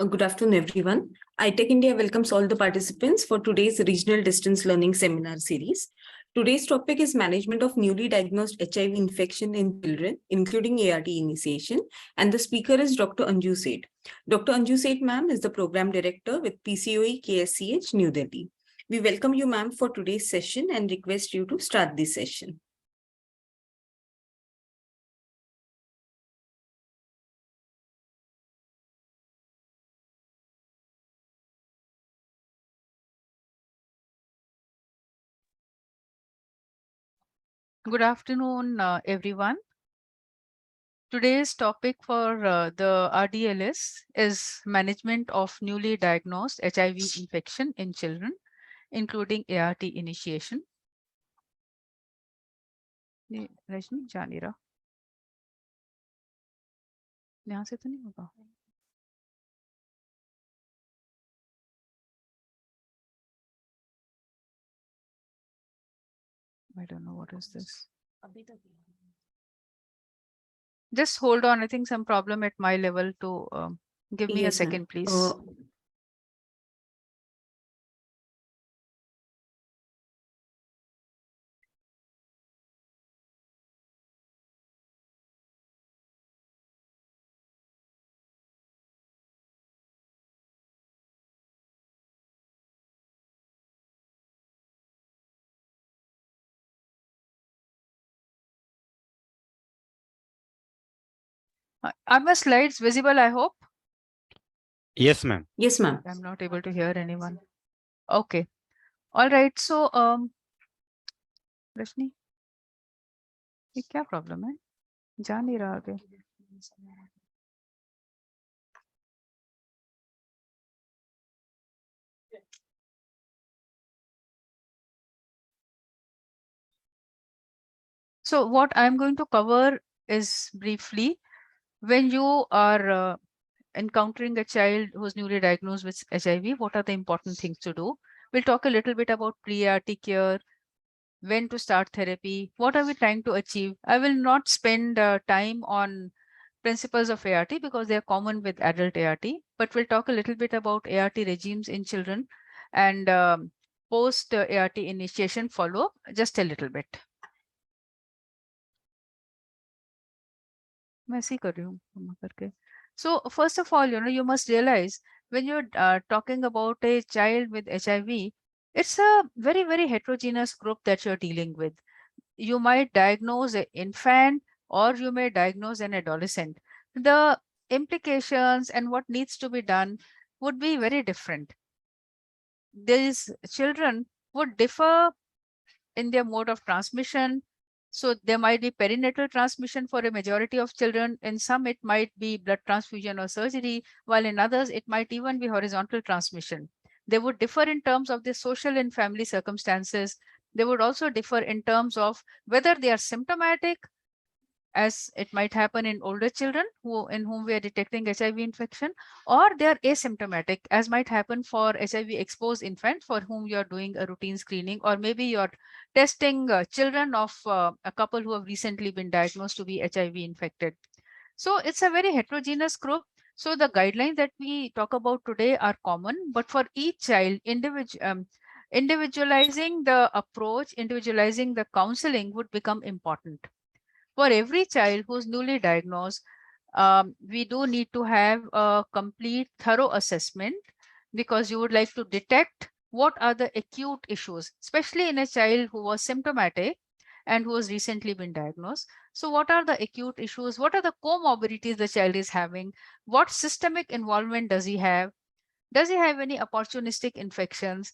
Good afternoon, everyone. iTech India welcomes all the participants for today's Regional Distance Learning Seminar Series. Today's topic is management of newly diagnosed HIV infection in children, including ART initiation, and the speaker is Dr. Anju Seth. Dr. Anju Seth, ma'am, is the Program Director with pCoE KSCH, New Delhi. We welcome you, ma'am, for today's session and request you to start this session. Good afternoon, everyone. Today's topic for the RDLS is management of newly diagnosed HIV infection in children, including ART initiation. Rajni जा नहीं रहा, यहाँ से तो नहीं होगा. I don't know what is this. Just hold on. I think some problem at my level to give me a second, please. Are my slides visible, I hope? Yes, ma'am. Yes, ma'am. I'm not able to hear anyone. Okay. All right. So, Rashni, ये क्या problem है? जा नहीं रहा आगे. So what I'm going to cover is briefly, when you are encountering a child who's newly diagnosed with HIV, what are the important things to do? We'll talk a little bit about pre-ART care, when to start therapy, what are we trying to achieve. I will not spend time on principles of ART because they are common with adult ART, but we'll talk a little bit about ART regimes in children and post ART initiation follow-up, just a little bit. So first of all, you must realize when you're talking about a child with HIV, it's a very, very heterogeneous group that you're dealing with. You might diagnose an infant or you may diagnose an adolescent. The implications and what needs to be done would be very different. These children would differ in their mode of transmission. So there might be perinatal transmission for a majority of children. In some, it might be blood transfusion or surgery, while in others, it might even be horizontal transmission. They would differ in terms of their social and family circumstances. They would also differ in terms of whether they are symptomatic, as it might happen in older children in whom we are detecting HIV infection, or they are asymptomatic, as might happen for HIV exposed infants for whom you are doing a routine screening, or maybe you're testing children of a couple who have recently been diagnosed to be HIV infected. So it's a very heterogeneous group. So the guidelines that we talk about today are common, but for each child, individualizing the approach, individualizing the counseling would become important. For every child who's newly diagnosed, we do need to have a complete thorough assessment, because you would like to detect what are the acute issues, especially in a child who was symptomatic and who has recently been diagnosed. So what are the acute issues? What are the comorbidities the child is having? What systemic involvement does he have? Does he have any opportunistic infections?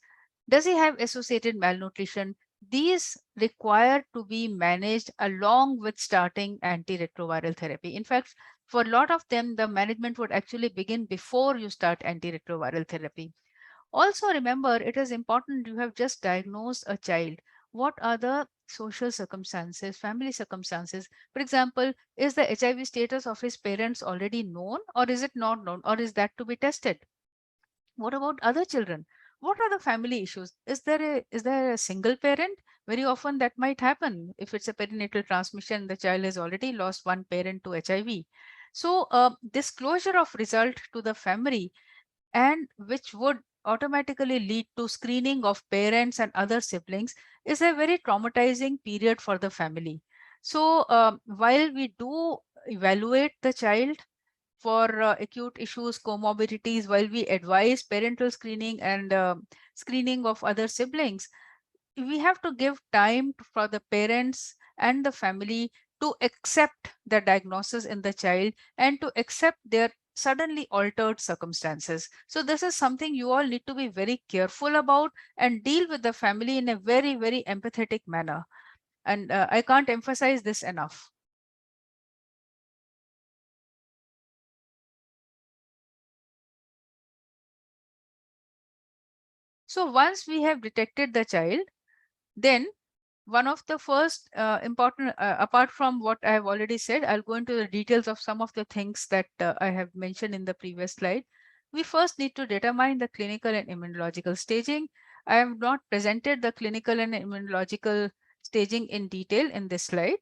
Does he have associated malnutrition? These require to be managed along with starting antiretroviral therapy. In fact, for a lot of them, the management would actually begin before you start antiretroviral therapy. Also remember, it is important, you have just diagnosed a child. What are the social circumstances, family circumstances? For example, is the HIV status of his parents already known, or is it not known, or is that to be tested? What about other children? What are the family issues? Is there a single parent? Very often that might happen. If it's a perinatal transmission, the child has already lost one parent to HIV. So disclosure of result to the family and which would automatically lead to screening of parents and other siblings is a very traumatizing period for the family. So while we do evaluate the child for acute issues, comorbidities, while we advise parental screening and screening of other siblings, we have to give time for the parents and the family to accept the diagnosis in the child and to accept their suddenly altered circumstances. So this is something you all need to be very careful about and deal with the family in a very, very empathetic manner. And I can't emphasize this enough. So once we have detected the child, then one of the first important, apart from what I have already said, I'll go into the details of some of the things that I have mentioned in the previous slide. We first need to determine the clinical and immunological staging. I have not presented the clinical and immunological staging in detail in this slide,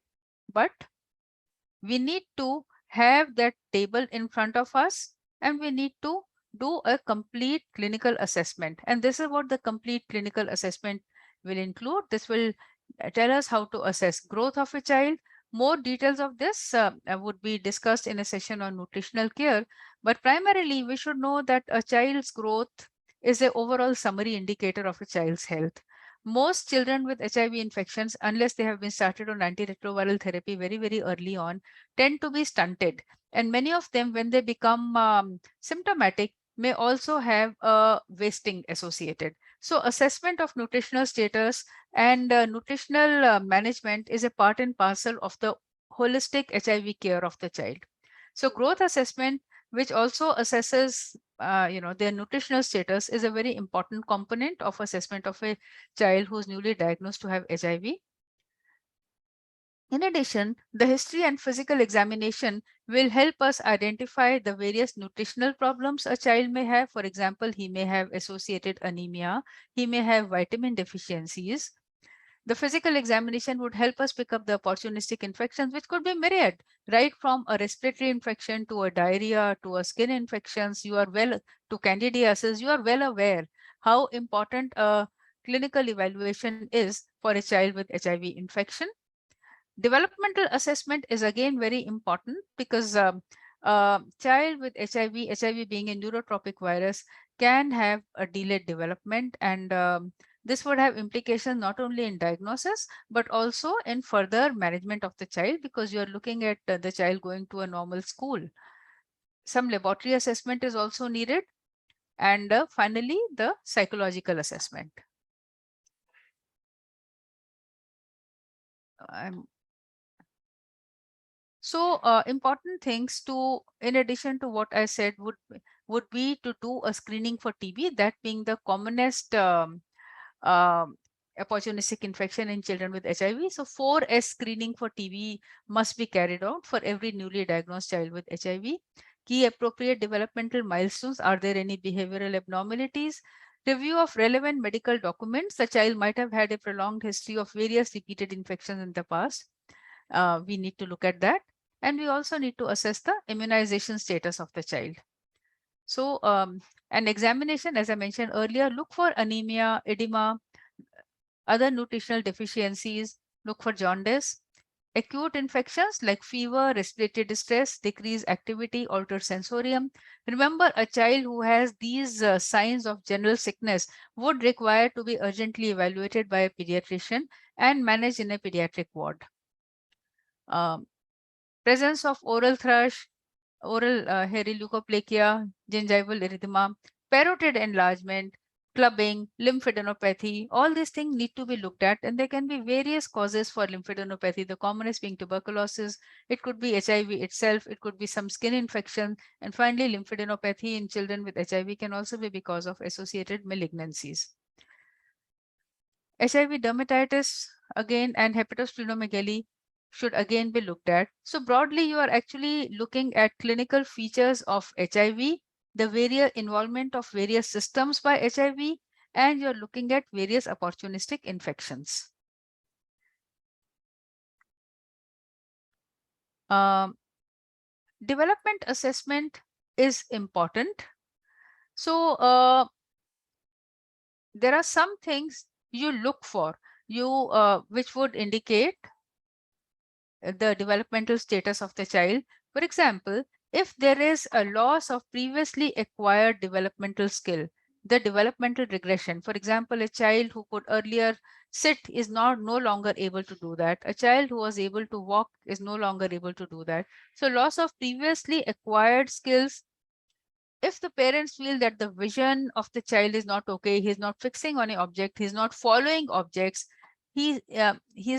but we need to have that table in front of us and we need to do a complete clinical assessment. And this is what the complete clinical assessment will include. This will tell us how to assess growth of a child. More details of this would be discussed in a session on nutritional care. But primarily, we should know that a child's growth is an overall summary indicator of a child's health. Most children with HIV infections, unless they have been started on antiretroviral therapy very, very early on, tend to be stunted. And many of them, when they become symptomatic, may also have wasting associated. So assessment of nutritional status and nutritional management is a part and parcel of the holistic HIV care of the child. So growth assessment, which also assesses their nutritional status, is a very important component of assessment of a child who's newly diagnosed to have HIV. In addition, the history and physical examination will help us identify the various nutritional problems a child may have. For example, he may have associated anemia, he may have vitamin deficiencies. The physical examination would help us pick up the opportunistic infections, which could be myriad, right from a respiratory infection to a diarrhea to a skin infections. You are well to candidiasis. You are well aware how important a clinical evaluation is for a child with HIV infection. Developmental assessment is again very important because child with HIV being a neurotropic virus, can have a delayed development, and this would have implications not only in diagnosis but also in further management of the child, because you are looking at the child going to a normal school. Some laboratory assessment is also needed, and finally the psychological assessment. So important things to, in addition to what I said, would be to do a screening for TB, that being the commonest opportunistic infection in children with HIV. So 4S screening for TB must be carried out for every newly diagnosed child with HIV. Key appropriate developmental milestones. Are there any behavioral abnormalities? Review of relevant medical documents. The child might have had a prolonged history of various repeated infections in the past. We need to look at that. And we also need to assess the immunization status of the child. So an examination, as I mentioned earlier, look for anemia, edema, other nutritional deficiencies, look for jaundice. Acute infections like fever, respiratory distress, decreased activity, altered sensorium. Remember, a child who has these signs of general sickness would require to be urgently evaluated by a pediatrician and managed in a pediatric ward. Presence of oral thrush, oral hairy leukoplakia, gingival erythema, parotid enlargement, clubbing, lymphadenopathy, all these things need to be looked at, and there can be various causes for lymphadenopathy, the commonest being tuberculosis. It could be HIV itself, it could be some skin infection, and finally lymphadenopathy in children with HIV can also be because of associated malignancies. HIV dermatitis again and hepatosplenomegaly should again be looked at. So broadly, you are actually looking at clinical features of HIV, the various involvement of various systems by HIV, and you're looking at various opportunistic infections. Development assessment is important. So there are some things you look for, which would indicate the developmental status of the child. For example, if there is a loss of previously acquired developmental skill, the developmental regression, for example, a child who could earlier sit is no longer able to do that. A child who was able to walk is no longer able to do that. So loss of previously acquired skills. If the parents feel that the vision of the child is not okay, he's not fixing on an object, he's not following objects, he's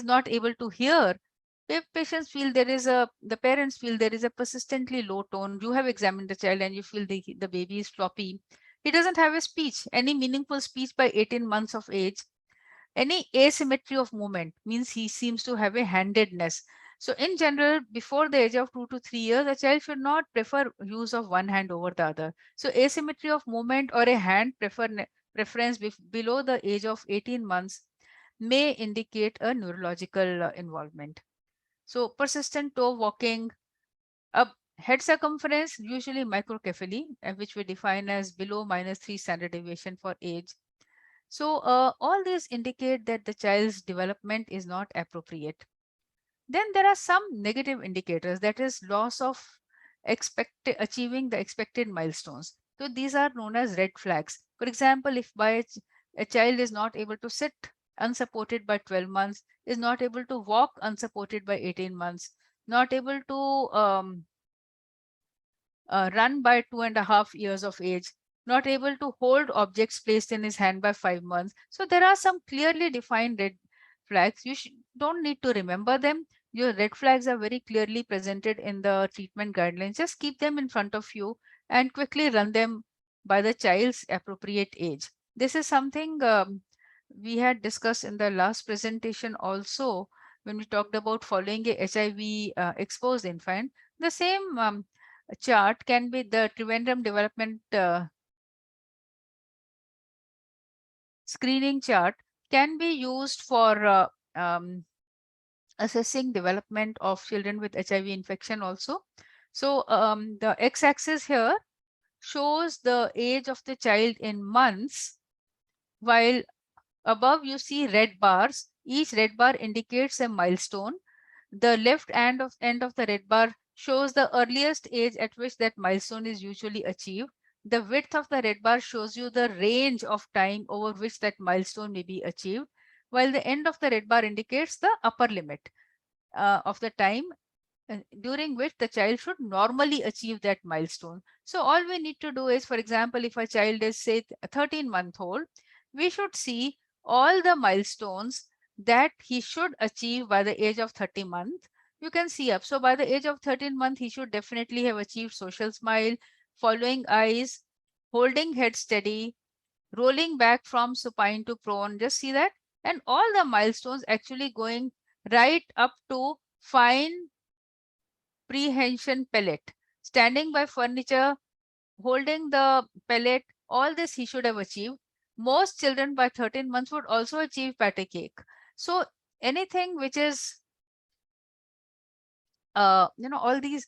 not able to hear. If the parents feel there is a persistently low tone, you have examined the child and you feel the baby is floppy, he doesn't have a speech, any meaningful speech by 18 months of age. Any asymmetry of movement means he seems to have a handedness. So in general, before the age of 2 to 3 years, a child should not prefer use of one hand over the other. So asymmetry of movement or a hand preference below the age of 18 months may indicate a neurological involvement. So persistent toe walking, a head circumference, usually microcephaly, which we define as below -3 standard deviation for age. So all these indicate that the child's development is not appropriate. Then there are some negative indicators, that is loss of achieving the expected milestones. So these are known as red flags. For example, if a child is not able to sit unsupported by 12 months, is not able to walk unsupported by 18 months, not able to run by 2.5 years of age, not able to hold objects placed in his hand by 5 months. So there are some clearly defined red flags. You don't need to remember them. Your red flags are very clearly presented in the treatment guidelines. Just keep them in front of you and quickly run them by the child's appropriate age. This is something we had discussed in the last presentation also, when we talked about following a HIV exposed infant. The same chart can be the Trivandrum development screening chart can be used for assessing development of children with HIV infection also. So the x-axis here shows the age of the child in months, while above you see red bars. Each red bar indicates a milestone. The left end of the red bar shows the earliest age at which that milestone is usually achieved. The width of the red bar shows you the range of time over which that milestone may be achieved, while the end of the red bar indicates the upper limit of the time during which the child should normally achieve that milestone. So all we need to do is, for example, if a child is say 13-month-old, we should see all the milestones that he should achieve by the age of 30 months. You can see up. So by the age of 13 months, he should definitely have achieved social smile, following eyes, holding head steady, rolling back from supine to prone. Just see that. And all the milestones actually going right up to fine prehension pellet, standing by furniture, holding the pellet, all this he should have achieved. Most children by 13 months would also achieve patty cake. So anything which is, all these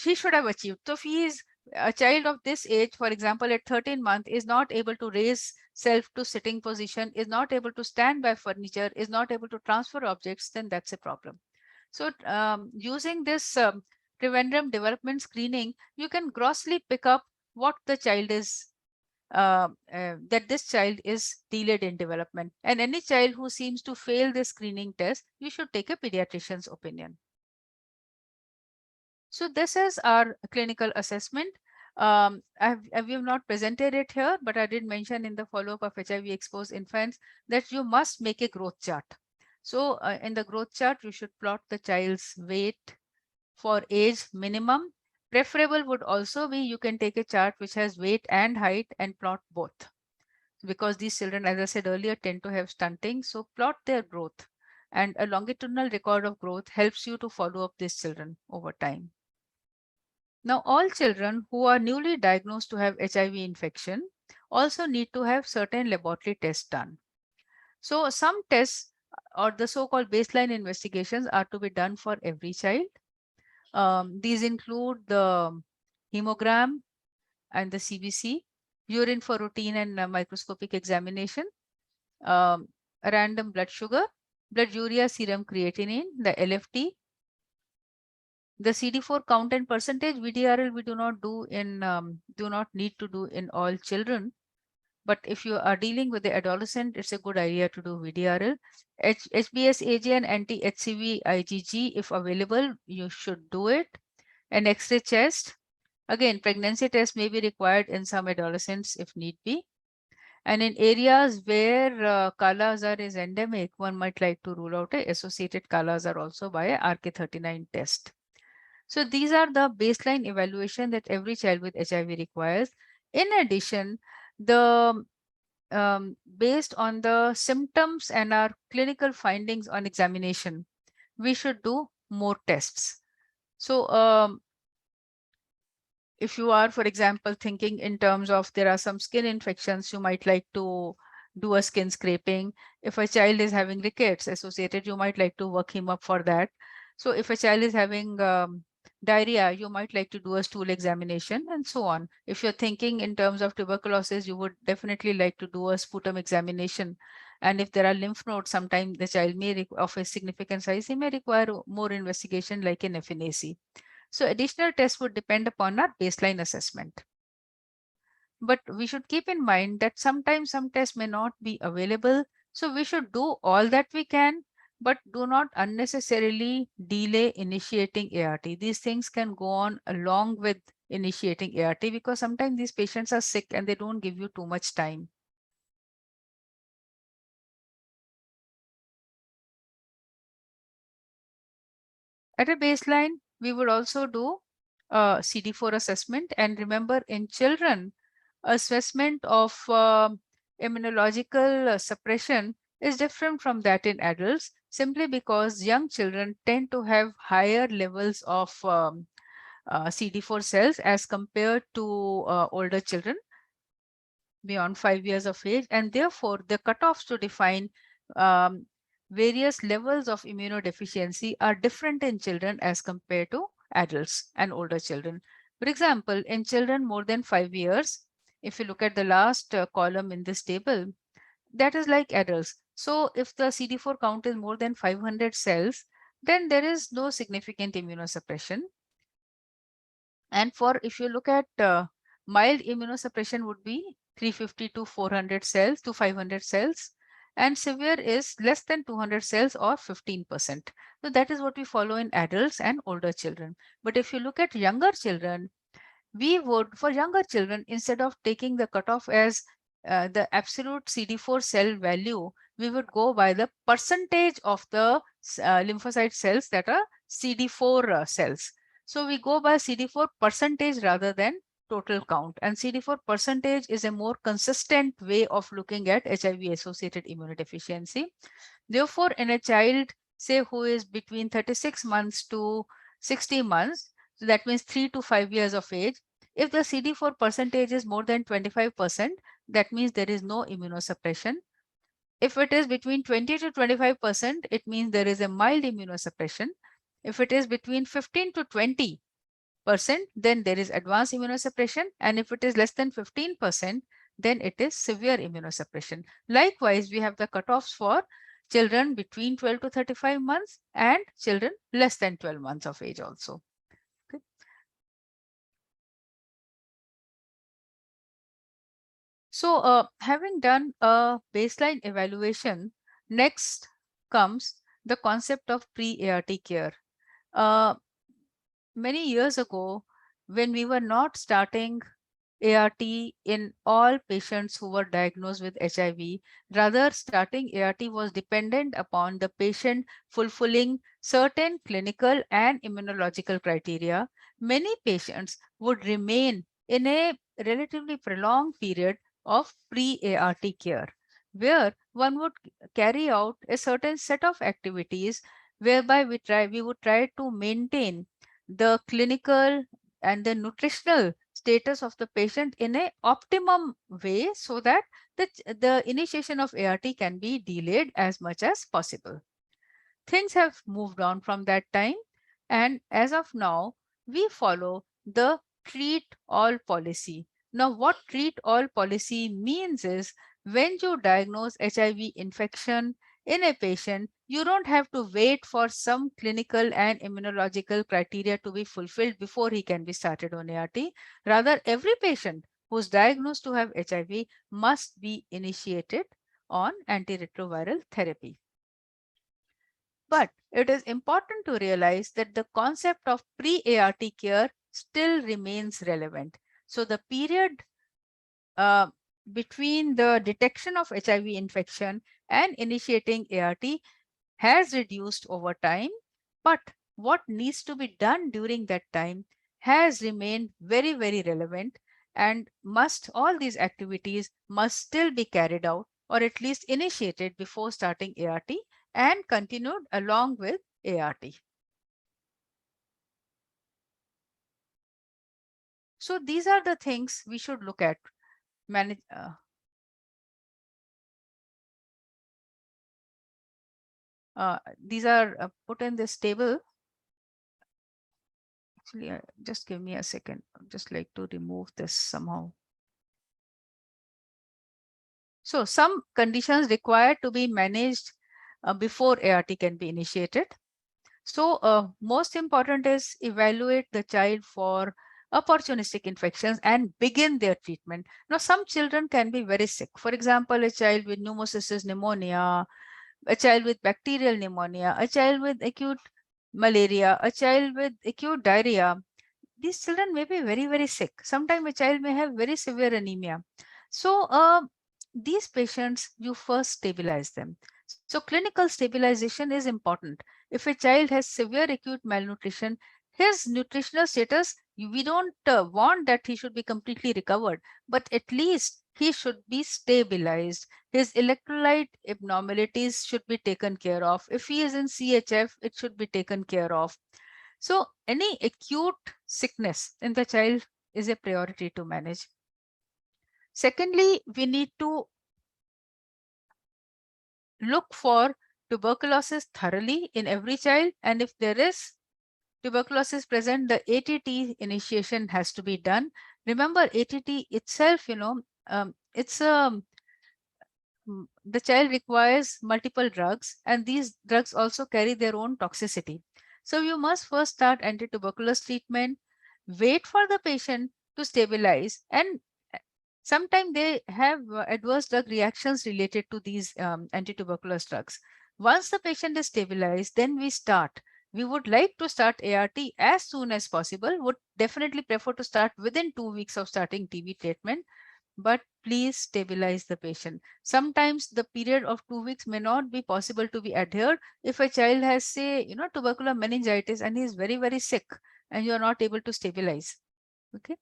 he should have achieved. So if he is a child of this age, for example, at 13 months, is not able to raise self to sitting position, is not able to stand by furniture, is not able to transfer objects, then that's a problem. So using this Trivandrum development screening, you can grossly pick up what the child is, that this child is delayed in development. And any child who seems to fail this screening test, you should take a pediatrician's opinion. So this is our clinical assessment. We have not presented it here, but I did mention in the follow-up of HIV exposed infants that you must make a growth chart. So in the growth chart, you should plot the child's weight for age minimum. Preferable would also be you can take a chart which has weight and height and plot both. Because these children, as I said earlier, tend to have stunting. So plot their growth. And a longitudinal record of growth helps you to follow up these children over time. Now, all children who are newly diagnosed to have HIV infection also need to have certain laboratory tests done. So some tests or the so-called baseline investigations are to be done for every child. These include the hemogram and the CBC. urine for routine and microscopic examination, random blood sugar, blood urea, serum creatinine, the LFT, the CD4 count and percentage. VDRL we do not need to do in all children. But if you are dealing with the adolescent, it's a good idea to do VDRL. HBS, AG and anti-HCV IgG, if available, you should do it. An X-ray chest. Again, pregnancy test may be required in some adolescents if need be. And in areas where Kala Azar is endemic, one might like to rule out a associated Kala Azar also by a RK39 test. So these are the baseline evaluation that every child with HIV requires. In addition, the based on the symptoms and our clinical findings on examination, we should do more tests. So if you are, for example, thinking in terms of there are some skin infections, you might like to do a skin scraping. If a child is having rickets associated, you might like to work him up for that. So if a child is having diarrhea, you might like to do a stool examination and so on. If you're thinking in terms of tuberculosis, you would definitely like to do a sputum examination. And if there are lymph nodes, sometimes the child may of a significant size, he may require more investigation like an FNAC. So additional tests would depend upon our baseline assessment. But we should keep in mind that sometimes some tests may not be available. So we should do all that we can, but do not unnecessarily delay initiating ART. These things can go on along with initiating ART because sometimes these patients are sick and they don't give you too much time. At a baseline, we would also do a CD4 assessment. And remember, in children, assessment of immunological suppression is different from that in adults, simply because young children tend to have higher levels of CD4 cells as compared to older children beyond 5 years of age, and therefore the cutoffs to define various levels of immunodeficiency are different in children as compared to adults and older children. For example, in children more than 5 years, if you look at the last column in this table, that is like adults. So if the CD4 count is more than 500 cells, then there is no significant immunosuppression. And for if you look at mild immunosuppression would be 350 to 400 cells to 500 cells, and severe is less than 200 cells or 15%. So that is what we follow in adults and older children. But if you look at younger children, we would, for younger children, instead of taking the cutoff as the absolute CD4 cell value, we would go by the percentage of the lymphocyte cells that are CD4 cells. So we go by CD4 percentage rather than total count. And CD4 percentage is a more consistent way of looking at HIV-associated immunodeficiency. Therefore, in a child, say, who is between 36 months to 60 months, so that means 3 to 5 years of age, if the CD4 percentage is more than 25%, that means there is no immunosuppression. If it is between 20 to 25%, it means there is a mild immunosuppression. If it is between 15 to 20%, then there is advanced immunosuppression. And if it is less than 15%, then it is severe immunosuppression. Likewise, we have the cutoffs for children between 12 to 35 months and children less than 12 months of age also. Okay. So having done a baseline evaluation, next comes the concept of pre-ART care. Many years ago, when we were not starting ART in all patients who were diagnosed with HIV, rather starting ART was dependent upon the patient fulfilling certain clinical and immunological criteria. Many patients would remain in a relatively prolonged period of pre-ART care, where one would carry out a certain set of activities whereby we would try to maintain the clinical and the nutritional status of the patient in an optimum way so that the initiation of ART can be delayed as much as possible. Things have moved on from that time, and as of now, we follow the treat all policy. Now, what treat all policy means is when you diagnose HIV infection in a patient, you don't have to wait for some clinical and immunological criteria to be fulfilled before he can be started on ART. Rather, every patient who's diagnosed to have HIV must be initiated on antiretroviral therapy. But it is important to realize that the concept of pre-ART care still remains relevant. So the period between the detection of HIV infection and initiating ART has reduced over time, but what needs to be done during that time has remained very, very relevant, and all these activities must still be carried out or at least initiated before starting ART and continued along with ART. So these are the things we should look at. These are put in this table. Actually, just give me a second. I'd just like to remove this somehow. So some conditions required to be managed before ART can be initiated. So most important is evaluate the child for opportunistic infections and begin their treatment. Now, some children can be very sick. For example, a child with pneumocystis pneumonia, a child with bacterial pneumonia, a child with acute malaria, a child with acute diarrhea. These children may be very, very sick. Sometimes a child may have very severe anemia. So these patients, you first stabilize them. So clinical stabilization is important. If a child has severe acute malnutrition, his nutritional status, we don't want that he should be completely recovered, but at least he should be stabilized. His electrolyte abnormalities should be taken care of. If he is in CHF, it should be taken care of. So any acute sickness in the child is a priority to manage. Secondly, we need to look for tuberculosis thoroughly in every child. And if there is tuberculosis present, the ATT initiation has to be done. Remember, ATT itself, the child requires multiple drugs, and these drugs also carry their own toxicity. So you must first start anti-tuberculous treatment, wait for the patient to stabilize, and sometimes they have adverse drug reactions related to these anti-tuberculous drugs. Once the patient is stabilized, then we start. We would like to start ART as soon as possible, would definitely prefer to start within 2 weeks of starting TB treatment, but please stabilize the patient. Sometimes the period of 2 weeks may not be possible to be adhered if a child has, say, tubercular meningitis and he is very, very sick and you are not able to stabilize. Okay.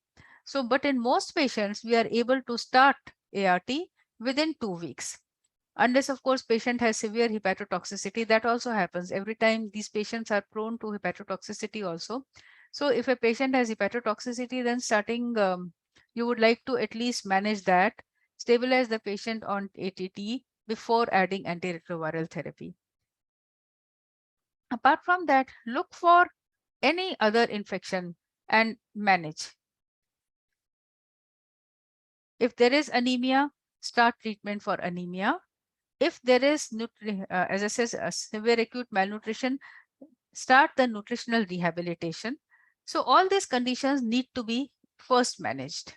So, but in most patients, we are able to start ART within 2 weeks. Unless, of course, patient has severe hepatotoxicity, that also happens. Every time these patients are prone to hepatotoxicity also. So if a patient has hepatotoxicity, then starting, you would like to at least manage that, stabilize the patient on ATT before adding antiretroviral therapy. Apart from that, look for any other infection and manage. If there is anemia, start treatment for anemia. If there is, as I said, severe acute malnutrition, start the nutritional rehabilitation. So all these conditions need to be first managed.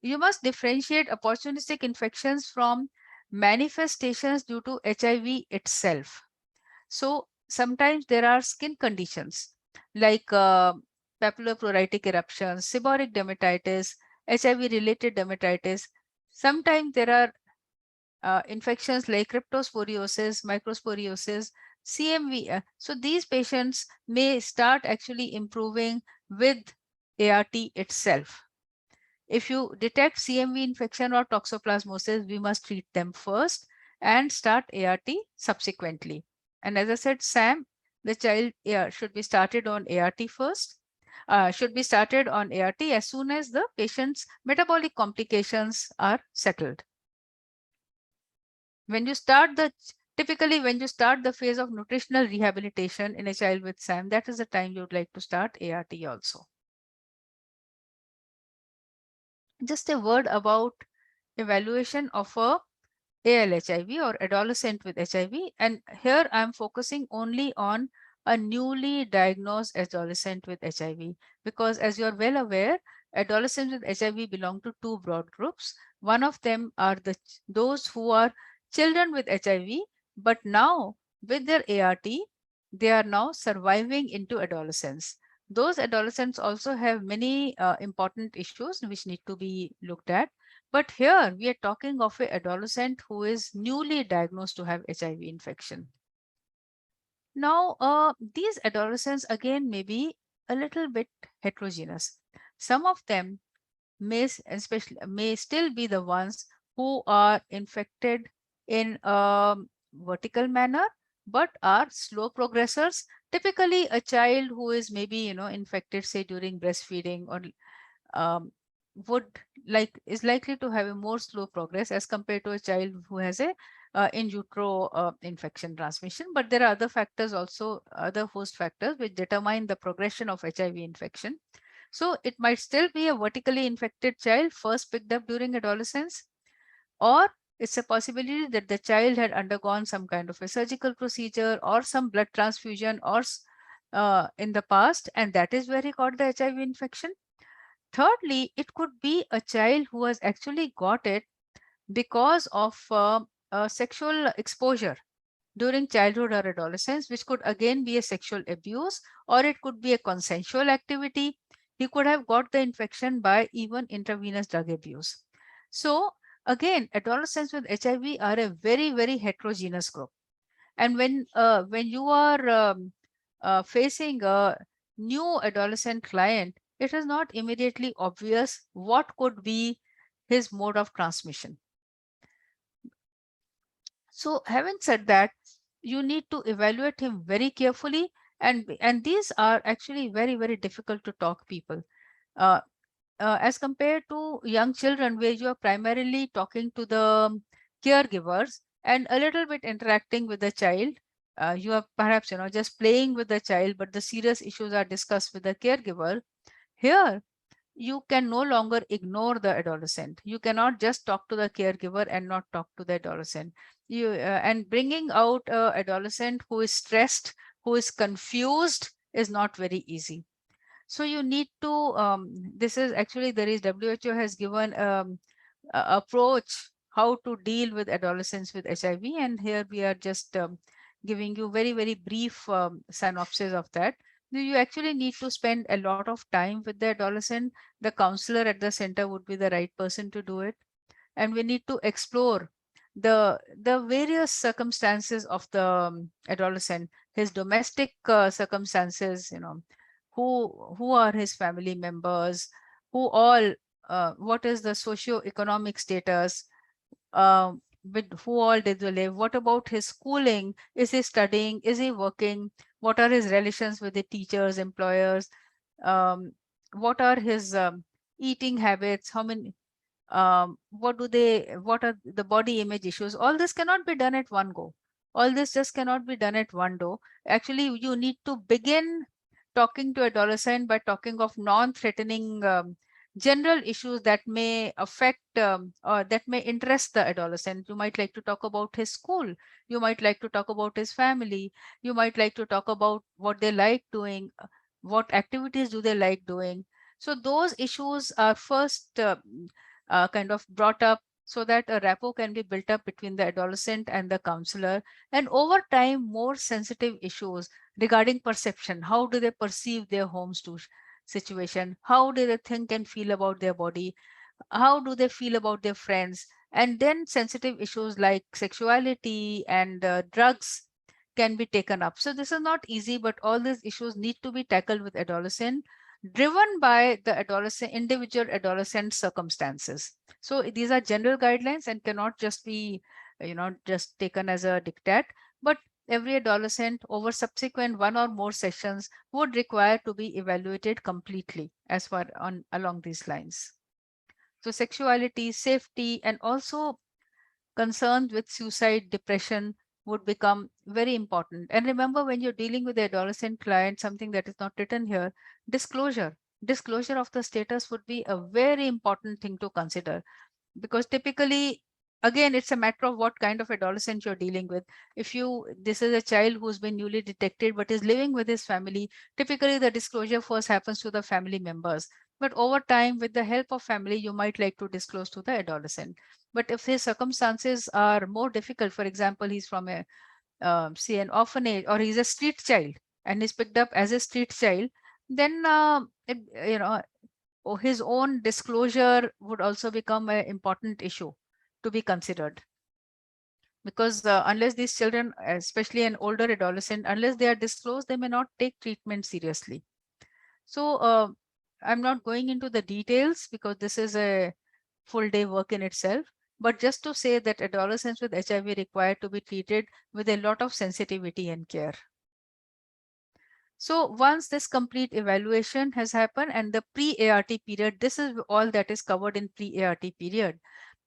You must differentiate opportunistic infections from manifestations due to HIV itself. So sometimes there are skin conditions like papillopruritic eruptions, seborrheic dermatitis, HIV-related dermatitis. Sometimes there are infections like cryptosporiosis, microsporiosis, CMV. So these patients may start actually improving with ART itself. If you detect CMV infection or toxoplasmosis, we must treat them first and start ART subsequently. And as I said, Sam, the child should be started on ART first, should be started on ART as soon as the patient's metabolic complications are settled. When you start the Typically, when you start the phase of nutritional rehabilitation in a child with SAM, that is the time you would like to start ART also. Just a word about evaluation of a ALHIV or adolescent with HIV. And here I'm focusing only on a newly diagnosed adolescent with HIV, because as you're well aware, adolescents with HIV belong to two broad groups. One of them are those who are children with HIV, but now with their ART, they are now surviving into adolescence. Those adolescents also have many important issues which need to be looked at. But here we are talking of an adolescent who is newly diagnosed to have HIV infection. Now, these adolescents again may be a little bit heterogeneous. Some of them may still be the ones who are infected in a vertical manner, but are slow progressors. Typically, a child who is maybe infected, say during breastfeeding, or um, is likely to have a more slow progress as compared to a child who has a in utero infection transmission. But there are other factors also, other host factors which determine the progression of HIV infection. So it might still be a vertically infected child first picked up during adolescence, or it's a possibility that the child had undergone some kind of a surgical procedure or some blood transfusion or in the past, and that is where he got the HIV infection. Thirdly, it could be a child who has actually got it because of sexual exposure during childhood or adolescence, which could again be a sexual abuse, or it could be a consensual activity. He could have got the infection by even intravenous drug abuse. So again, adolescents with HIV are a very, very heterogeneous group. And when you are facing a new adolescent client, it is not immediately obvious what could be his mode of transmission. So having said that, you need to evaluate him very carefully, and these are actually very, very difficult to talk people. Uh, as compared to young children, where you are primarily talking to the caregivers and a little bit interacting with the child. You are perhaps just playing with the child, but the serious issues are discussed with the caregiver. Here you can no longer ignore the adolescent. You cannot just talk to the caregiver and not talk to the adolescent. And bringing out a adolescent who is stressed, who is confused, is not very easy. So you need to, this is actually, there is, WHO has given approach how to deal with adolescents with HIV. And here we are just giving you very, very brief synopsis of that. You actually need to spend a lot of time with the adolescent. The counselor at the center would be the right person to do it. And we need to explore the various circumstances of the adolescent, his domestic circumstances, who are his family members, who all what is the socio-economic status, with who all did they live, what about his schooling, is he studying, is he working, what are his relations with the teachers, employers, what are his eating habits, how many what are the body image issues. All this cannot be done at one go. All this just cannot be done at one go. Actually, you need to begin talking to adolescent by talking of non-threatening general issues that may affect or that may interest the adolescent. You might like to talk about his school. You might like to talk about his family. You might like to talk about what they like doing, what activities do they like doing. So those issues are first kind of brought up so that a rapport can be built up between the adolescent and the counselor. And over time, more sensitive issues regarding perception. How do they perceive their homes to situation? How do they think and feel about their body? How do they feel about their friends? And then sensitive issues like sexuality and drugs can be taken up. So this is not easy, but all these issues need to be tackled with adolescent, driven by the individual adolescent circumstances. So these are general guidelines and cannot just be, just taken as a diktat, but every adolescent over subsequent one or more sessions would require to be evaluated completely as far on along these lines. So sexuality, safety, and also concerns with suicide, depression, would become very important. And remember, when you're dealing with the adolescent client, something that is not written here, disclosure. Disclosure of the status would be a very important thing to consider, because typically, again, it's a matter of what kind of adolescent you're dealing with. If this is a child who's been newly detected but is living with his family, typically the disclosure first happens to the family members. But over time, with the help of family, you might like to disclose to the adolescent. But if his circumstances are more difficult, for example, he's from a say an orphanage, or he's a street child and is picked up as a street child, then his own disclosure would also become an important issue to be considered. Because unless these children, especially an older adolescent, unless they are disclosed, they may not take treatment seriously. So I'm not going into the details because this is a full day work in itself. But just to say that adolescents with HIV require to be treated with a lot of sensitivity and care. So once this complete evaluation has happened and the pre-ART period, this is all that is covered in pre-ART period,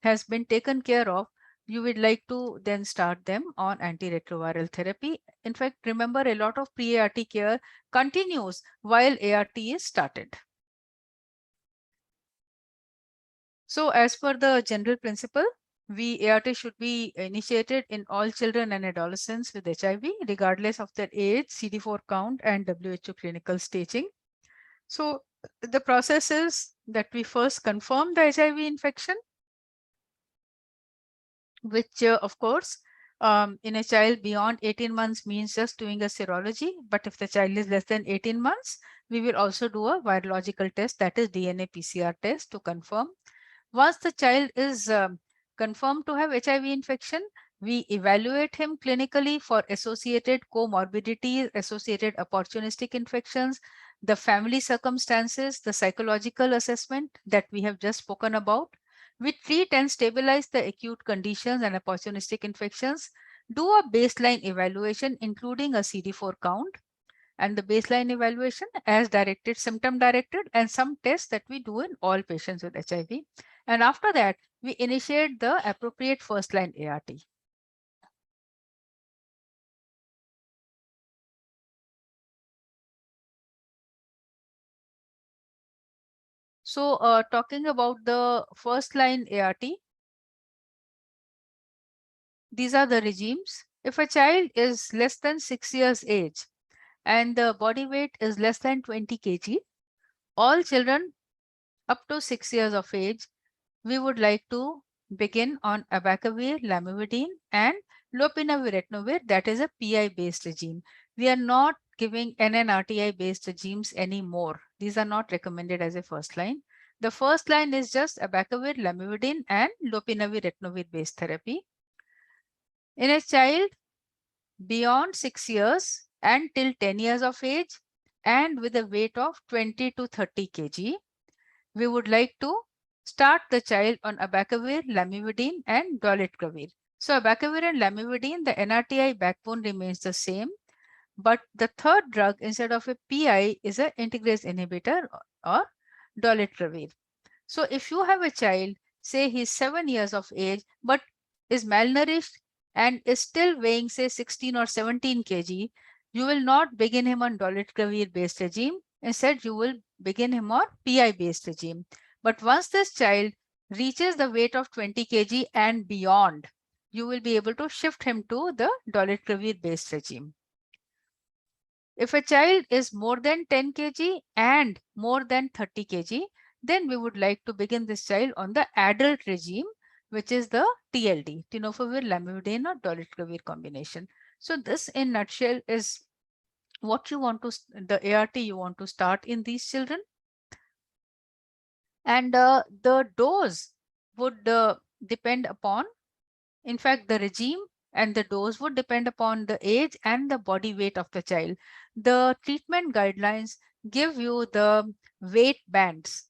has been taken care of, you would like to then start them on antiretroviral therapy. In fact, remember, a lot of pre-ART care continues while ART is started. So as per the general principle, ART should be initiated in all children and adolescents with HIV, regardless of their age, CD4 count, and WHO clinical staging. So the process is that we first confirm the HIV infection, which of course, in a child beyond 18 months means just doing a serology. But if the child is less than 18 months, we will also do a virological test, that is DNA PCR test, to confirm. Once the child is confirmed to have HIV infection, we evaluate him clinically for associated comorbidities, associated opportunistic infections, the family circumstances, the psychological assessment that we have just spoken about. We treat and stabilize the acute conditions and opportunistic infections, do a baseline evaluation, including a CD4 count, and the baseline evaluation as directed, symptom directed, and some tests that we do in all patients with HIV. And after that, we initiate the appropriate first line ART. So talking about the first line ART, these are the regimes. If a child is less than 6 years age and the body weight is less than 20 kg, all children up to 6 years of age, we would like to begin on abacavir, lamivudine, and lopinavir/ritonavir, that is a PI-based regime. We are not giving NNRTI-based regimes anymore. These are not recommended as a first line. The first line is just abacavir, lamivudine, and lopinavir/ritonavir-based therapy. In a child beyond 6 years and till 10 years of age and with a weight of 20 to 30 kg, we would like to start the child on abacavir, lamivudine, and dolutegravir. So abacavir and lamivudine, the NRTI backbone remains the same, but the third drug instead of a PI is an integrase inhibitor or dolutegravir. So if you have a child, say he's 7 years of age, but is malnourished and is still weighing say 16 or 17 kg, you will not begin him on dolutegravir based regime. Instead, you will begin him on PI based regime. But once this child reaches the weight of 20 kg and beyond, you will be able to shift him to the dolutegravir based regime. If a child is more than 10 kg and more than 30 kg, then we would like to begin this child on the adult regime, which is the TLD, tenofovir, lamivudine, or dolutegravir combination. So this in nutshell is what you want to, the ART you want to start in these children. And the dose would depend upon, in fact, the regime and the dose would depend upon the age and the body weight of the child. The treatment guidelines give you the weight bands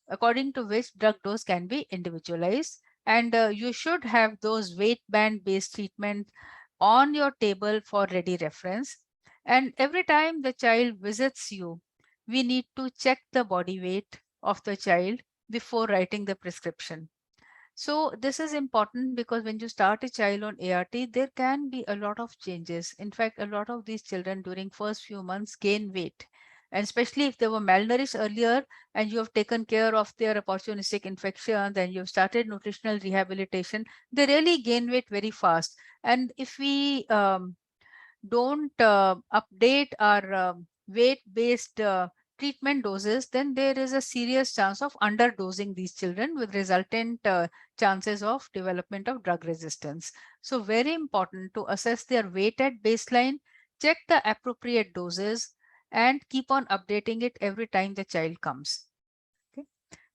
according to which drug dose can be individualized. And you should have those weight band based treatment on your table for ready reference. And every time the child visits you, we need to check the body weight of the child before writing the prescription. So this is important because when you start a child on ART, there can be a lot of changes. In fact, a lot of these children during first few months gain weight. And especially if they were malnourished earlier and you have taken care of their opportunistic infections and you've started nutritional rehabilitation, they really gain weight very fast. And if we don't update our weight-based treatment doses, then there is a serious chance of underdosing these children with resultant chances of development of drug resistance. So very important to assess their weight at baseline, check the appropriate doses, and keep on updating it every time the child comes. Okay.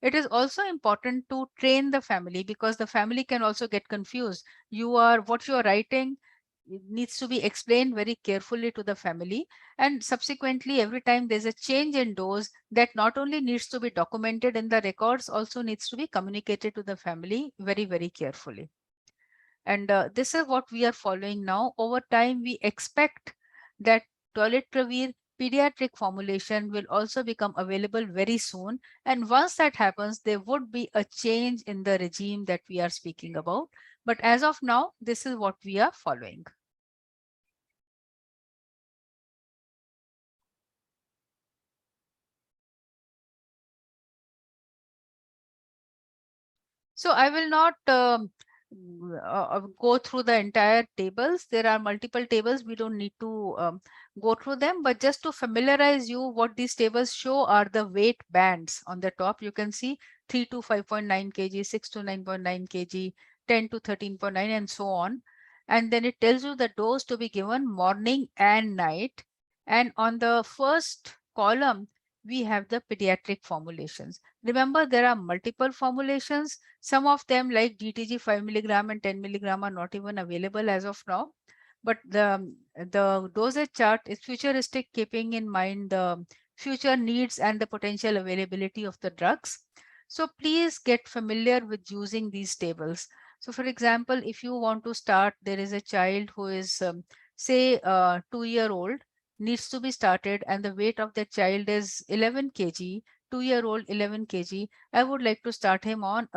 It is also important to train the family because the family can also get confused. What you are writing, it needs to be explained very carefully to the family, and subsequently every time there's a change in dose, that not only needs to be documented in the records, also needs to be communicated to the family very, very carefully. And this is what we are following now. Over time, we expect that Dolutegravir pediatric formulation will also become available very soon. And once that happens, there would be a change in the regime that we are speaking about. But as of now, this is what we are following. So I will not go through the entire tables. There are multiple tables. We don't need to go through them, but just to familiarize you, what these tables show are the weight bands. On the top, you can see 3 to 5.9 kg, 6 to 9.9 kg, 10 to 13.9, and so on. And then it tells you the dose to be given morning and night. And on the first column, we have the pediatric formulations. Remember, there are multiple formulations. Some of them like DTG 5 milligram and 10 milligram are not even available as of now. But the dosage chart is futuristic, keeping in mind the future needs and the potential availability of the drugs. So please get familiar with using these tables. So for example, if you want to start, there is a child who is say 2-year-old needs to be started and the weight of the child is 11 kg, 2-year-old 11 kg. I would like to start him on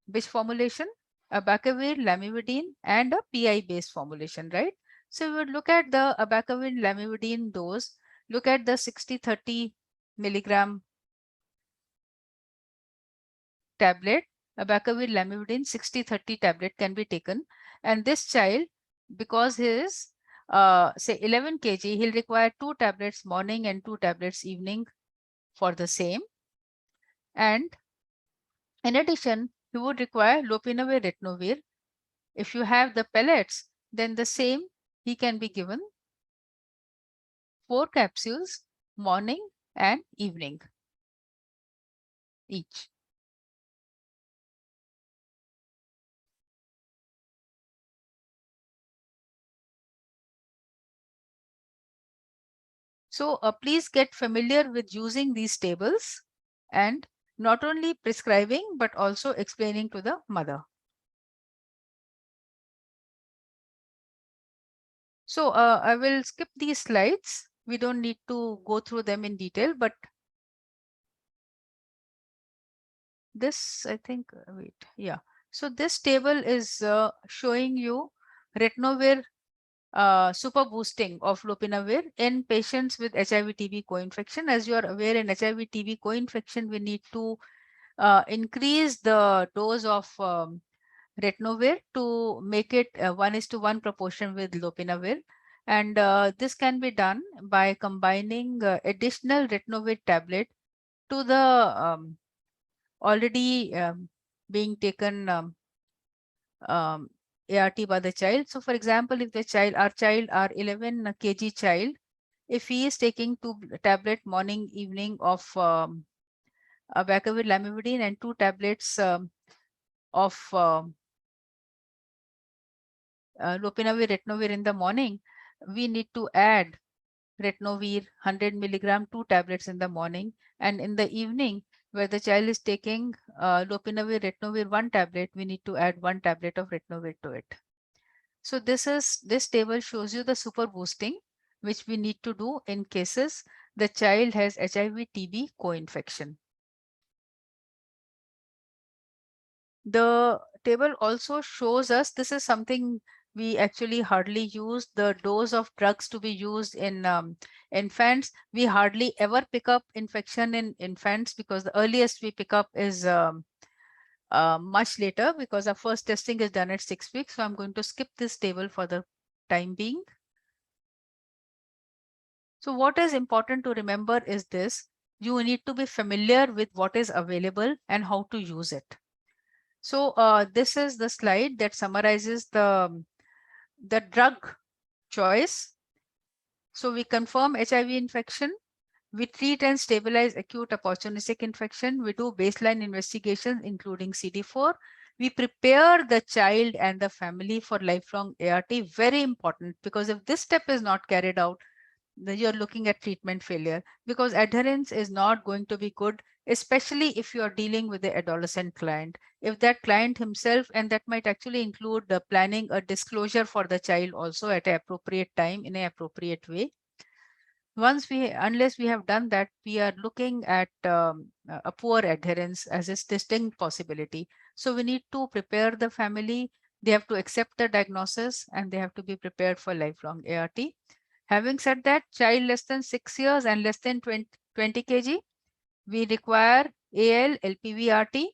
which formulation? Abacavir, lamivudine, and a PI based formulation, right? So we would look at the abacavir lamivudine dose, look at the 60-30 milligram tablet. Abacavir lamivudine 60-30 tablet can be taken, and this child, because he is say 11 kg, he'll require 2 tablets morning and 2 tablets evening for the same. And in addition, he would require lopinavir ritonavir. If you have the pellets, then the same, he can be given 4 capsules morning and evening each. So please get familiar with using these tables and not only prescribing, but also explaining to the mother. So I will skip these slides. We don't need to go through them in detail, but this, I think, wait, yeah. So this table is showing you ritonavir super boosting of lopinavir in patients with HIV-TB co-infection. As you are aware, in HIV-TB co-infection, we need to increase the dose of ritonavir to make it 1:1 proportion with lopinavir. And this can be done by combining additional ritonavir tablet to the already being taken ART by the child. So for example, if our 11 kg child, if he is taking 2 tablet morning, evening of abacavir lamivudine and 2 tablets of lopinavir ritonavir in the morning, we need to add ritonavir 100 milligram, 2 tablets in the morning, and in the evening, where the child is taking lopinavir ritonavir 1 tablet, we need to add 1 tablet of ritonavir to it. So this table shows you the super boosting, which we need to do in cases the child has HIV-TB co-infection. The table also shows us, this is something we actually hardly use, the dose of drugs to be used in infants. We hardly ever pick up infection in infants because the earliest we pick up is much later, because our first testing is done at 6 weeks. So I'm going to skip this table for the time being. So what is important to remember is this: you need to be familiar with what is available and how to use it. So this is the slide that summarizes the drug choice. So we confirm HIV infection. We treat and stabilize acute opportunistic infection. We do baseline investigations, including CD4. We prepare the child and the family for lifelong ART. Very important, because if this step is not carried out, then you're looking at treatment failure, because adherence is not going to be good, especially if you are dealing with the adolescent client. If that client himself, and that might actually include the planning a disclosure for the child also at an appropriate time in an appropriate way. Unless we have done that, we are looking at a poor adherence as a distinct possibility. So we need to prepare the family. They have to accept the diagnosis and they have to be prepared for lifelong ART. Having said that, child less than 6 years and less than 20 kg, we require AL, LPV, RT.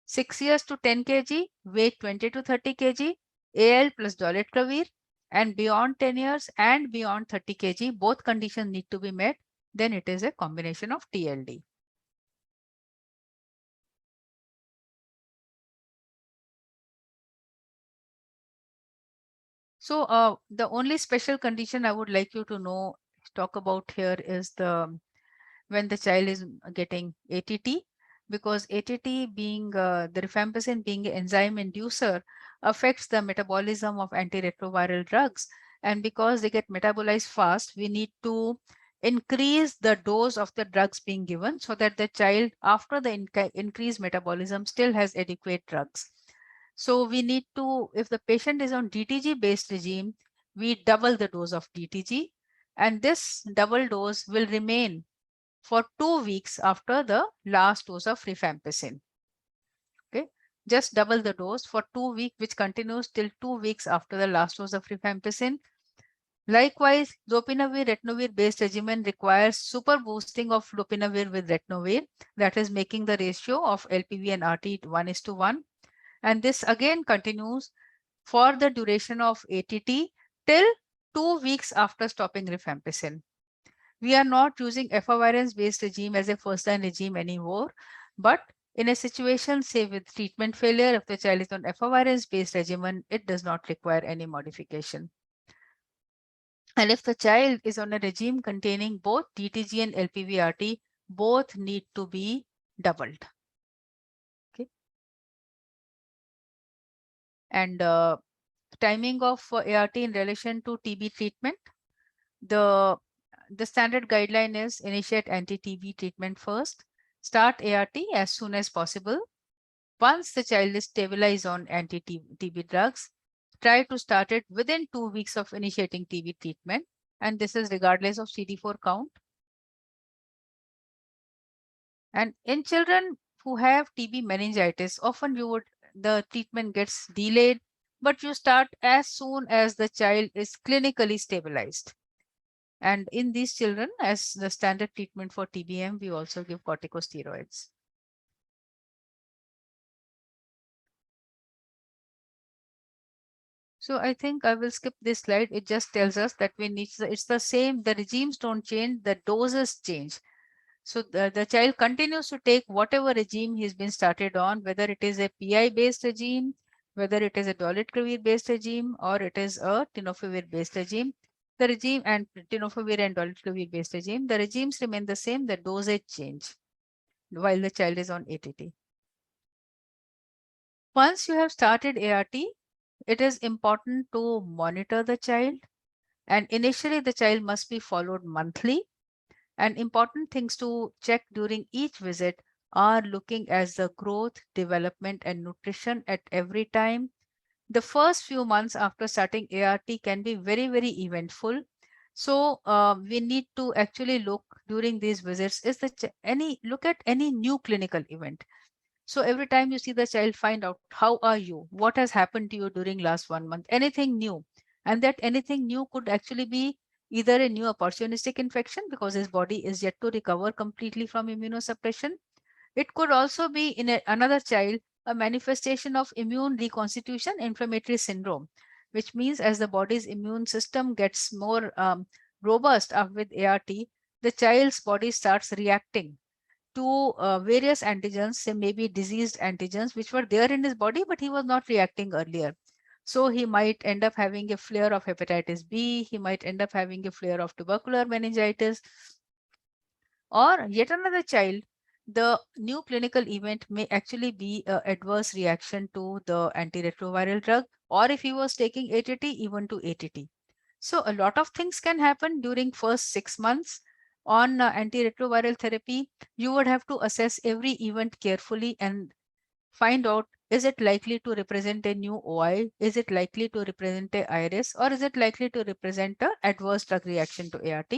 6 years to 10 kg, weight 20 to 30 kg, AL plus dolutegravir, and beyond 10 years and beyond 30 kg, both conditions need to be met. Then it is a combination of TLD. So the only special condition I would like you to talk about here is when the child is getting ATT, because ATT being the rifampicin being an enzyme inducer affects the metabolism of antiretroviral drugs. And because they get metabolized fast, we need to increase the dose of the drugs being given so that the child, after the increased metabolism, still has adequate drugs. So we need to, if the patient is on DTG based regime, we double the dose of DTG, and this double dose will remain for 2 weeks after the last dose of rifampicin. Okay, just double the dose for 2 weeks, which continues till 2 weeks after the last dose of rifampicin. Likewise, lopinavir retinoir based regimen requires super boosting of lopinavir with retinoir, that is making the ratio of LPV and RT 1:1. And this again continues for the duration of ATT till 2 weeks after stopping rifampicin. We are not using efavirenz based regime as a first line regime anymore, but in a situation, say with treatment failure, if the child is on efavirenz based regimen, it does not require any modification. And if the child is on a regime containing both DTG and LPV-RT, both need to be doubled. Okay. And timing of ART in relation to TB treatment, the standard guideline is initiate anti-TB treatment first, start ART as soon as possible. Once the child is stabilized on anti-TB drugs, try to start it within 2 weeks of initiating TB treatment. And this is regardless of CD4 count. And in children who have TB meningitis, often the treatment gets delayed, but you start as soon as the child is clinically stabilized. And in these children, as the standard treatment for TBM, we also give corticosteroids. So I think I will skip this slide. It just tells us that it's the same, the regimes don't change, the doses change. So the child continues to take whatever regime he's been started on, whether it is a PI based regime, whether it is a dolutegravir based regime, or it is a tenofovir based regime. The regime and tenofovir and dolutegravir based regime, the regimes remain the same, the dosage change while the child is on ATT. Once you have started ART, it is important to monitor the child, and initially the child must be followed monthly. And important things to check during each visit are looking at the growth, development, and nutrition at every time. The first few months after starting ART can be very, very eventful. So we need to actually look during these visits, look at any new clinical event. So every time you see the child, find out, how are you? What has happened to you during last 1 month? Anything new? And that anything new could actually be either a new opportunistic infection because his body is yet to recover completely from immunosuppression. It could also be in another child a manifestation of immune reconstitution inflammatory syndrome, which means as the body's immune system gets more robust with ART, the child's body starts reacting to various antigens, say maybe diseased antigens, which were there in his body, but he was not reacting earlier. So he might end up having a flare of hepatitis B, he might end up having a flare of tubercular meningitis, or yet another child, the new clinical event may actually be an adverse reaction to the antiretroviral drug, or if he was taking ATT, even to ATT. So a lot of things can happen during first 6 months on antiretroviral therapy. You would have to assess every event carefully and find out, is it likely to represent a new OI? Is it likely to represent a IRIS? Or is it likely to represent an adverse drug reaction to ART?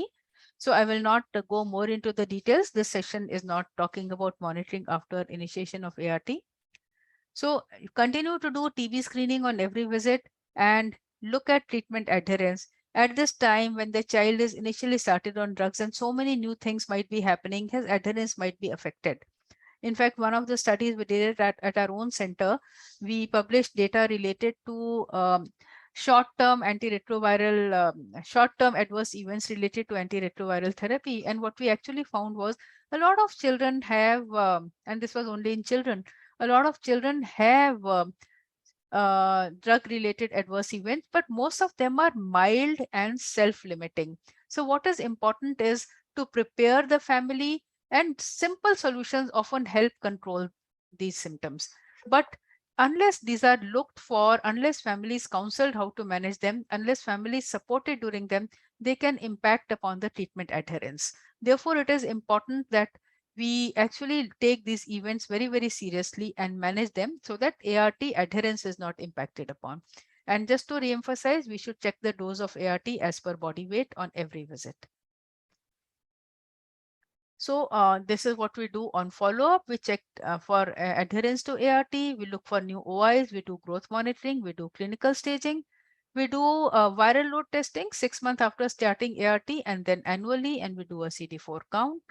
So I will not go more into the details. This session is not talking about monitoring after initiation of ART. So continue to do TB screening on every visit and look at treatment adherence. At this time, when the child is initially started on drugs and so many new things might be happening, his adherence might be affected. In fact, one of the studies we did it at our own center, we published data related to short-term antiretroviral, short-term adverse events related to antiretroviral therapy. And what we actually found was a lot of children have, and this was only in children, a lot of children have drug-related adverse events, but most of them are mild and self-limiting. So what is important is to prepare the family, and simple solutions often help control these symptoms. But unless these are looked for, unless families counseled how to manage them, unless families supported during them, they can impact upon the treatment adherence. Therefore, it is important that we actually take these events very, very seriously and manage them so that ART adherence is not impacted upon. And just to re-emphasize, we should check the dose of ART as per body weight on every visit. So this is what we do on follow-up. We check for adherence to ART. We look for new OIs. We do growth monitoring. We do clinical staging. We do viral load testing 6 months after starting ART and then annually, and we do a CD4 count.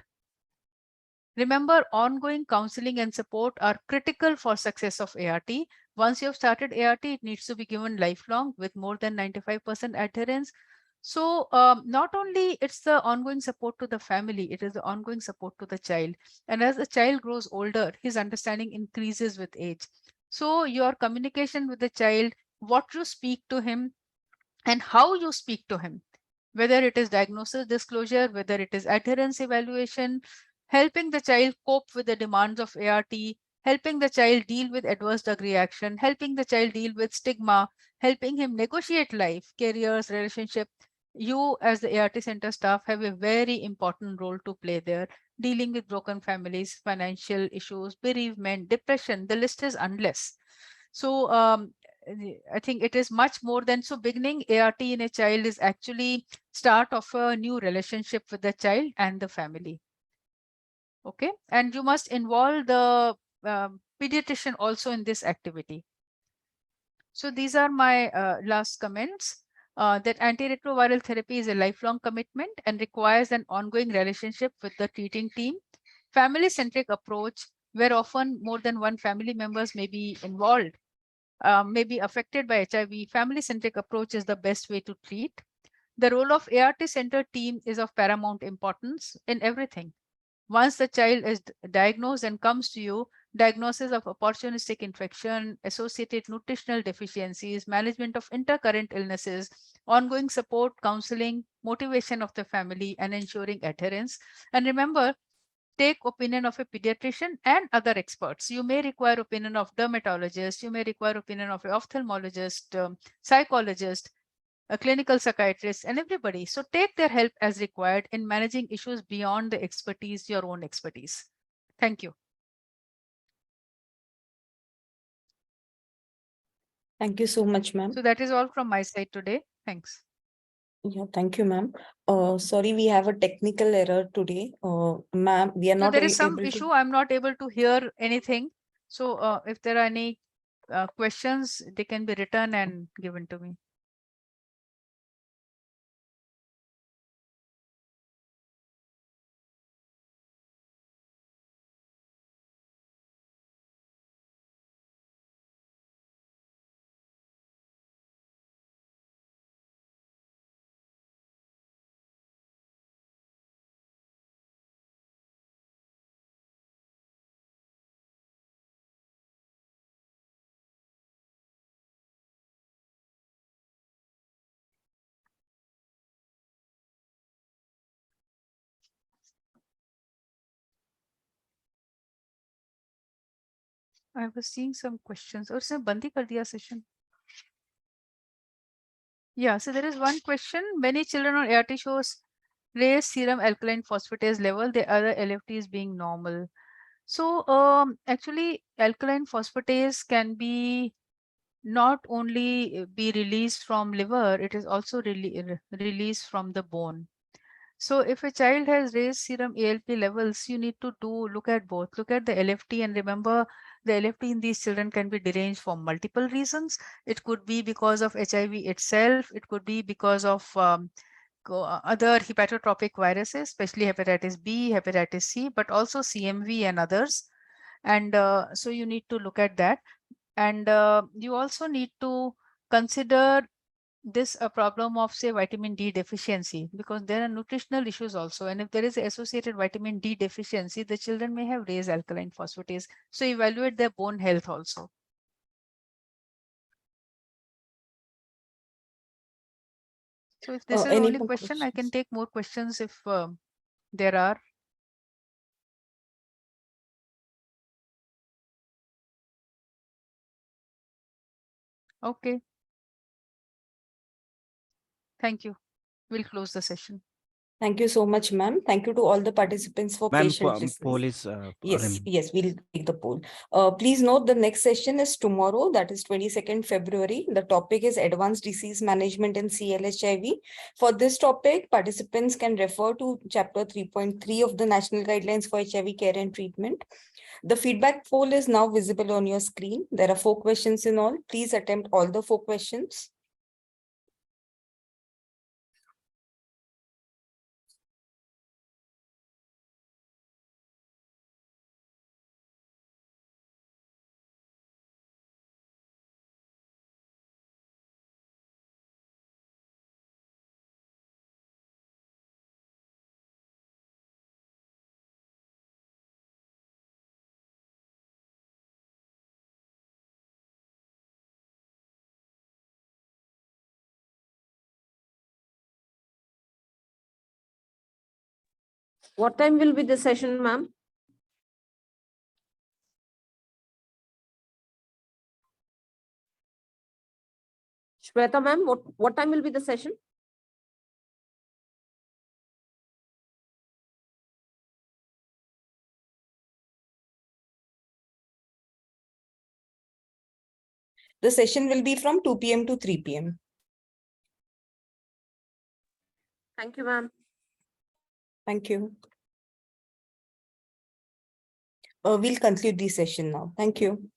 Remember, ongoing counseling and support are critical for success of ART. Once you have started ART, it needs to be given lifelong with more than 95% adherence. So not only it's the ongoing support to the family, it is the ongoing support to the child. And as the child grows older, his understanding increases with age. So your communication with the child, what you speak to him and how you speak to him, whether it is diagnosis disclosure, whether it is adherence evaluation, helping the child cope with the demands of ART, helping the child deal with adverse drug reaction, helping the child deal with stigma, helping him negotiate life, careers, relationship. You as the ART center staff have a very important role to play there, dealing with broken families, financial issues, bereavement, depression, the list is endless. So I think it is much more than, so beginning ART in a child is actually start of a new relationship with the child and the family. Okay, and you must involve the pediatrician also in this activity. So these are my last comments. That antiretroviral therapy is a lifelong commitment and requires an ongoing relationship with the treating team. Family-centric approach, where often more than one family members may be involved, may be affected by HIV. Family-centric approach is the best way to treat. The role of ART center team is of paramount importance in everything. Once the child is diagnosed and comes to you, diagnosis of opportunistic infection, associated nutritional deficiencies, management of intercurrent illnesses, ongoing support, counseling, motivation of the family, and ensuring adherence. And remember, take opinion of a pediatrician and other experts. You may require opinion of dermatologist, you may require opinion of an ophthalmologist, psychologist, a clinical psychiatrist, and everybody. So take their help as required in managing issues beyond the expertise, your own expertise. Thank you. Thank you so much, ma'am. So that is all from my side today. Thanks. Yeah, thank you, ma'am. Sorry, we have a technical error today. Ma'am, we are So not there is some able issue. to... I'm not able to hear anything. So if there are any questions, they can be written and given to me. I was seeing some questions. Or se bandi kar diya session. Yeah, so there is one question. Many children on ART shows raised serum alkaline phosphatase level, the other LFT is being normal. So actually alkaline phosphatase can be not only be released from liver, it is also released from the bone. So if a child has raised serum ALP levels, you need to look at both. Look at the LFT, and remember the LFT in these children can be deranged for multiple reasons. It could be because of HIV itself. It could be because of other hepatotropic viruses, especially hepatitis B, hepatitis C, but also CMV and others. And so you need to look at that. And you also need to consider this a problem of, say, vitamin D deficiency, because there are nutritional issues also. And if there is associated vitamin D deficiency, the children may have raised alkaline phosphatase. So evaluate their bone health also. So if this is the Any only more question, I can questions? take more questions if there are. Okay. Thank you. We'll close the session. Thank you so much, ma'am. Thank you to all the participants for Ma'am, patient listening. poll is Yes, we'll take the poll. Please note the next session is tomorrow, that is 22nd February. The topic is advanced disease management in CLHIV. For this topic, participants can refer to chapter 3.3 of the National Guidelines for HIV care and treatment. The feedback poll is now visible on your screen. There are 4 questions in all. Please attempt all the 4 questions. What time will be the session, ma'am? Shweta, ma'am, what time will be the session? The session will be from 2 p.m. to 3 p.m. Thank you, ma'am. Thank you. We'll conclude the session now. Thank you.